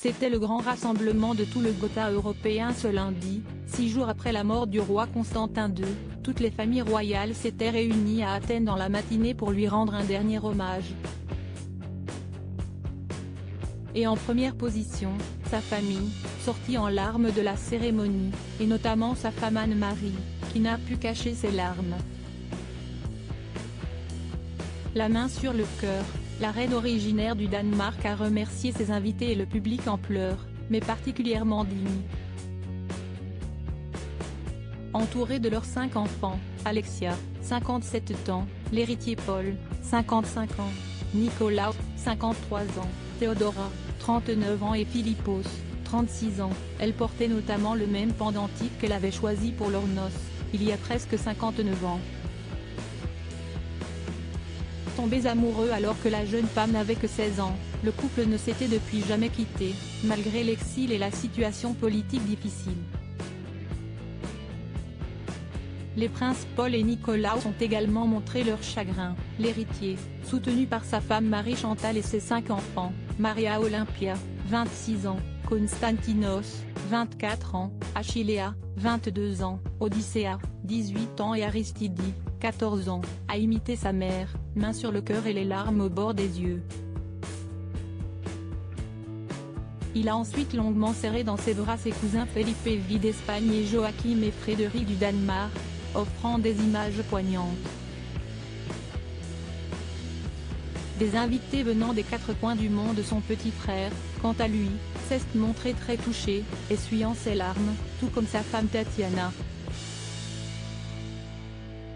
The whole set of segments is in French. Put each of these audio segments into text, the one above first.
C'était le grand rassemblement de tout le Gotha européen ce lundi, 6 jours après la mort du roi Constantin II. Toutes les familles royales s'étaient réunies à Athènes dans la matinée pour lui rendre un dernier hommage. Et en première position, sa famille, sortie en larmes de la cérémonie, et notamment sa femme Anne-Marie, qui n'a pu cacher ses larmes. La main sur le cœur, la reine originaire du Danemark a remercié ses invités et le public en pleurs, mais particulièrement digne. Entourée de leurs 5 enfants, Alexia, 57 ans, l'héritier Paul, 55 ans, Nicolas, 53 ans, Théodora, 39 ans et Philippos, 36 ans, elle portait notamment le même pendentif qu'elle avait choisi pour leurs noces, il y a presque 59 ans. Tombés amoureux alors que la jeune femme n'avait que 16 ans, le couple ne s'était depuis jamais quitté, malgré l'exil et la situation politique difficile. Les princes Paul et Nicolas ont également montré leur chagrin, l'héritier, soutenu par sa femme Marie-Chantal et ses 5 enfants, Maria Olympia, 26 ans, Konstantinos, 24 ans, Achillea, 22 ans, Odyssea, 18 ans et Aristidie, 14 ans, a imité sa mère, main sur le cœur et les larmes au bord des yeux. Il a ensuite longuement serré dans ses bras ses cousins Felipe V d'Espagne et Joachim et Frédéric du Danemark, offrant des images poignantes. Des invités venant des 4 coins du monde, son petit frère, quant à lui, s'est montré très touché, essuyant ses larmes, tout comme sa femme Tatiana.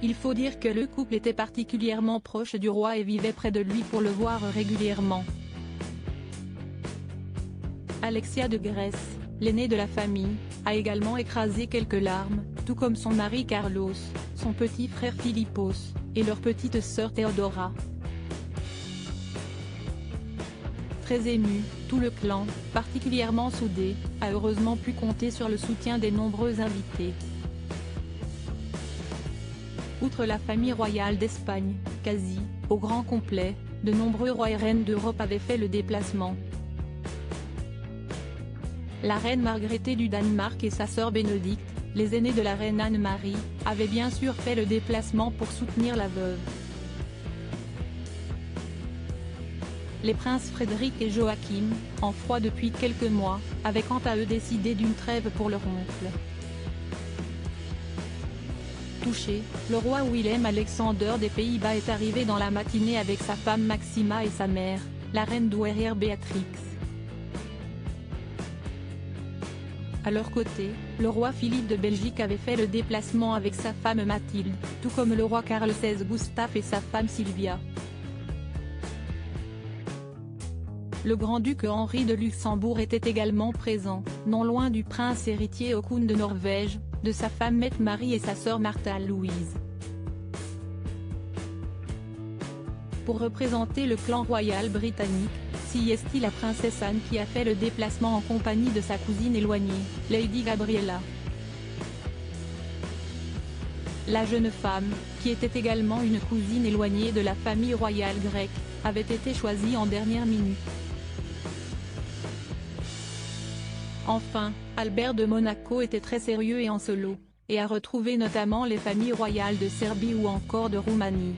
Il faut dire que le couple était particulièrement proche du roi et vivait près de lui pour le voir régulièrement. Alexia de Grèce, l'aînée de la famille, a également écrasé quelques larmes, tout comme son mari Carlos, son petit frère Philippos, et leur petite sœur Théodora. Très ému, tout le clan, particulièrement soudé, a heureusement pu compter sur le soutien des nombreux invités. Outre la famille royale d'Espagne, quasi, au grand complet, de nombreux rois et reines d'Europe avaient fait le déplacement. La reine Margrethe du Danemark et sa sœur Bénédicte, les aînés de la reine Anne-Marie, avaient bien sûr fait le déplacement pour soutenir la veuve. Les princes Frédéric et Joachim, en froid depuis quelques mois, avaient quant à eux décidé d'une trêve pour leur oncle. Touché, le roi Willem-Alexander des Pays-Bas est arrivé dans la matinée avec sa femme Maxima et sa mère, la reine douairière Béatrix. À leur côté, le roi Philippe de Belgique avait fait le déplacement avec sa femme Mathilde, tout comme le roi Carl XVI Gustave et sa femme Sylvia. Le grand-duc Henri de Luxembourg était également présent, non loin du prince héritier Haakon de Norvège, de sa femme Mette-Marie et sa sœur Martha Louise. Pour représenter le clan royal britannique, s'y est la princesse Anne qui a fait le déplacement en compagnie de sa cousine éloignée, Lady Gabriella. La jeune femme, qui était également une cousine éloignée de la famille royale grecque, avait été choisie en dernière minute. Enfin, Albert de Monaco était très sérieux et en solo, et a retrouvé notamment les familles royales de Serbie ou encore de Roumanie.